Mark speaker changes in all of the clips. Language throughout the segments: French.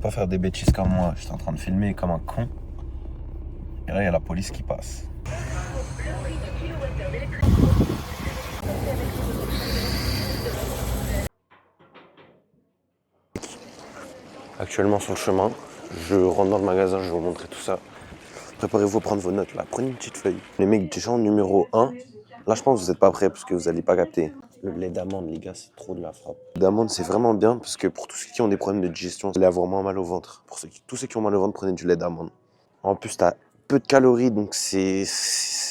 Speaker 1: Pas faire des bêtises comme moi, j'étais en train de filmer comme un con. Et là, il y a la police qui passe. Actuellement sur le chemin, je rentre dans le magasin, je vais vous montrer tout ça. Préparez-vous à prendre vos notes là, prenez une petite feuille. Les mecs du champ numéro 1, là je pense que vous n'êtes pas prêts parce que vous n'allez pas capter. Le lait d'amande les gars, c'est trop de la frappe. Le lait d'amande c'est vraiment bien parce que pour tous ceux qui ont des problèmes de digestion, vous allez avoir moins mal au ventre. Pour tous ceux qui ont mal au ventre, prenez du lait d'amande. En plus t'as peu de calories donc c'est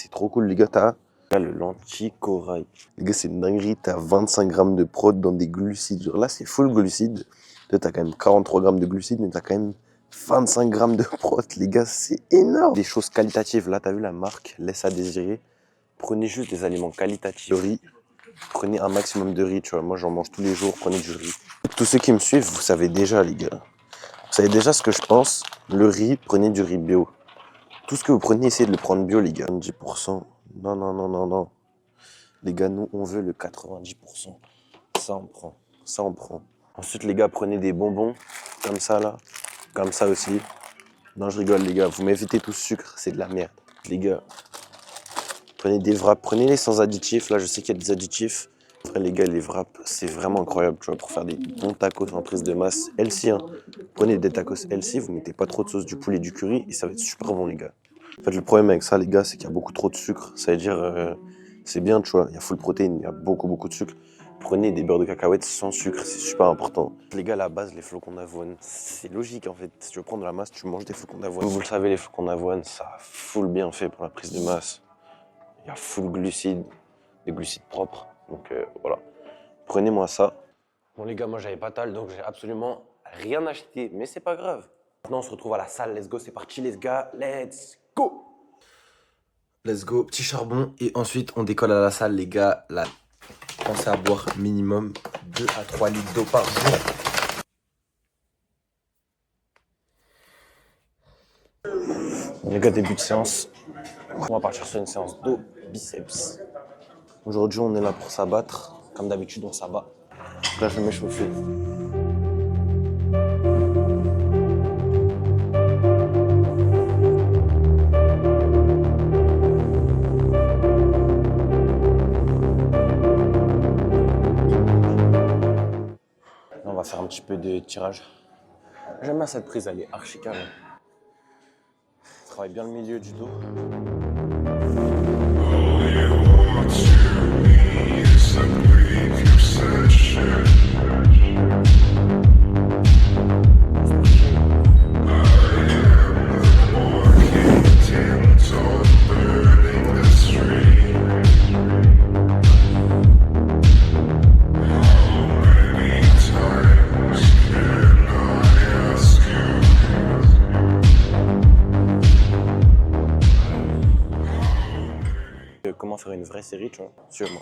Speaker 1: trop cool les gars. T'as le lentilles corail. Les gars c'est une dinguerie, t'as 25 grammes de prot dans des glucides. Genre là c'est full glucides. Là t'as quand même 43 grammes de glucides mais t'as quand même 25 grammes de prot, les gars, c'est énorme. Des choses qualitatives, là, t'as vu la marque, laisse à désirer. Prenez juste des aliments qualitatifs. Le riz, prenez un maximum de riz, tu vois. Moi, j'en mange tous les jours, prenez du riz. Tous ceux qui me suivent, vous savez déjà, les gars. Vous savez déjà ce que je pense. Le riz, prenez du riz bio. Tout ce que vous prenez, essayez de le prendre bio, les gars. 10%. Non, non, non, non, non. Les gars, nous, on veut le 90%. Ça, on prend. Ça, on prend. Ensuite, les gars, prenez des bonbons, comme ça, là. Comme ça aussi. Non, je rigole, les gars. Vous m'évitez tout ce sucre, c'est de la merde. Les gars, prenez des wraps. Prenez-les sans additifs. Là, je sais qu'il y a des additifs. Après, les gars, les wraps, c'est vraiment incroyable, tu vois, pour faire des bons tacos en prise de masse. Healthy, hein. Prenez des tacos healthy, vous mettez pas trop de sauce, du poulet, du curry, et ça va être super bon, les gars. En fait, le problème avec ça, les gars, c'est qu'il y a beaucoup trop de sucre. Ça veut dire, c'est bien, tu vois, il y a full protéines, il y a beaucoup de sucre. Prenez des beurres de cacahuètes sans sucre, c'est super important. Les gars, à la base, les flocons d'avoine, c'est logique en fait. Si tu veux prendre de la masse, tu manges des flocons d'avoine. Vous le savez, les flocons d'avoine, ça a full bien fait pour la prise de masse. Il y a full glucides, des glucides propres. Donc voilà, prenez-moi ça. Bon les gars, moi j'avais pas tal, donc j'ai absolument rien acheté, mais c'est pas grave. Maintenant, on se retrouve à la salle, let's go, c'est parti les gars, let's go. Let's go, petit charbon, et ensuite on décolle à la salle les gars, là. Pensez à boire minimum 2 à 3 litres d'eau par jour. Les gars, début de séance. On va partir sur une séance d'eau biceps. Aujourd'hui, on est là pour s'abattre. Comme d'habitude, on s'abat. Là, je vais m'échauffer. On va faire un petit peu de tirage. J'aime bien cette prise, elle est archi carrée. Travaille bien le milieu du dos. Comment faire une vraie série, tu vois, sur moi.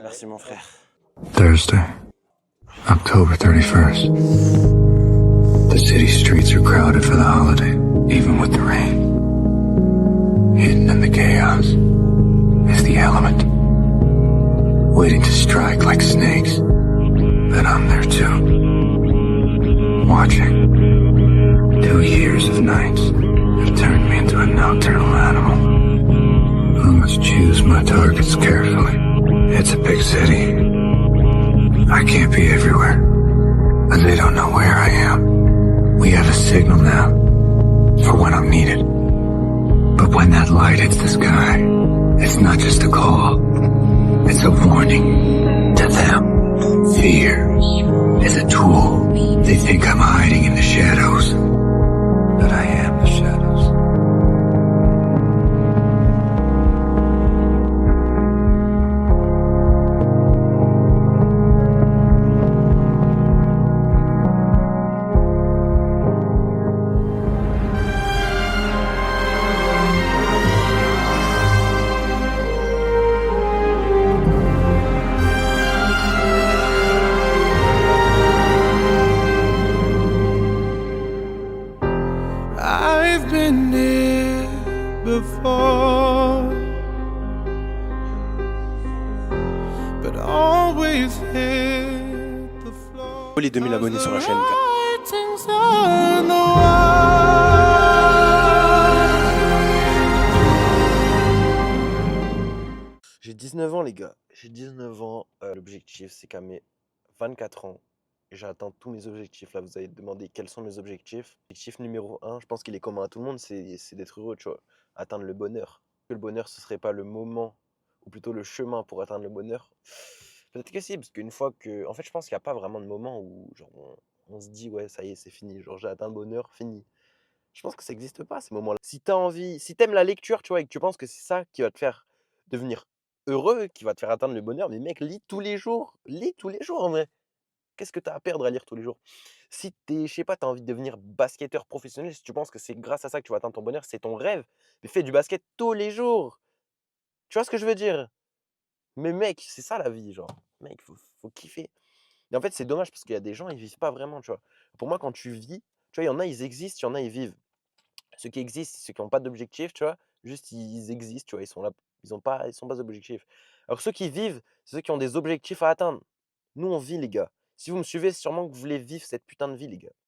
Speaker 1: Merci mon frère.
Speaker 2: Thursday, October 31st. The city streets are crowded for the holiday, even with the rain. Hidden in the chaos is the element, waiting to strike like snakes. But I'm there too, watching. 2 years of nights have turned me into a nocturnal animal. I must choose my targets carefully. It's a big city. I can't be everywhere, and they don't know where I am. We have a signal now for when I'm needed. But when that light hits the sky, it's not just a call. It's a warning to them. Fear is a tool. They think I'm hiding in the shadows, but I am the shadows.
Speaker 3: I've been here before, but always hit the floor.
Speaker 4: Les 2000 abonnés sur la chaîne, gars.
Speaker 3: Writings on the wall.
Speaker 1: J'ai 19 ans, les gars. J'ai 19 ans. L'objectif, c'est qu'à mes 24 ans, j'ai atteint tous mes objectifs. Là, vous avez demandé quels sont mes objectifs. Objectif numéro 1, je pense qu'il est commun à tout le monde, c'est d'être heureux, tu vois. Atteindre le bonheur. Que le bonheur, ce serait pas le moment, ou plutôt le chemin pour atteindre le bonheur. Peut-être que si, parce qu'une fois que... En fait, je pense qu'il n'y a pas vraiment de moment où genre, on se dit, ouais, ça y est, c'est fini. Genre, j'ai atteint le bonheur, fini. Je pense que ça n'existe pas, ces moments-là. Si tu as envie, si tu aimes la lecture, tu vois, et que tu penses que c'est ça qui va te faire devenir heureux, qui va te faire atteindre le bonheur, mais mec, lis tous les jours. Lis tous les jours, en vrai. Qu'est-ce que tu as à perdre à lire tous les jours? Si je sais pas, tu as envie de devenir basketteur professionnel, si tu penses que c'est grâce à ça que tu vas atteindre ton bonheur, c'est ton rêve. Mais fais du basket tous les jours. Tu vois ce que je veux dire? Mais mec, c'est ça la vie, genre. Mec, faut kiffer. Et en fait, c'est dommage parce qu'il y a des gens, ils vivent pas vraiment, tu vois. Pour moi, quand tu vis, tu vois, il y en a, ils existent, il y en a, ils vivent. Ceux qui existent, c'est ceux qui n'ont pas d'objectif, tu vois. Juste, ils existent, tu vois, ils sont là, ils sont pas d'objectif. Alors ceux qui vivent, c'est ceux qui ont des objectifs à atteindre. Nous, on vit, les gars. Si vous me suivez, c'est sûrement que vous voulez vivre cette putain de vie, les gars.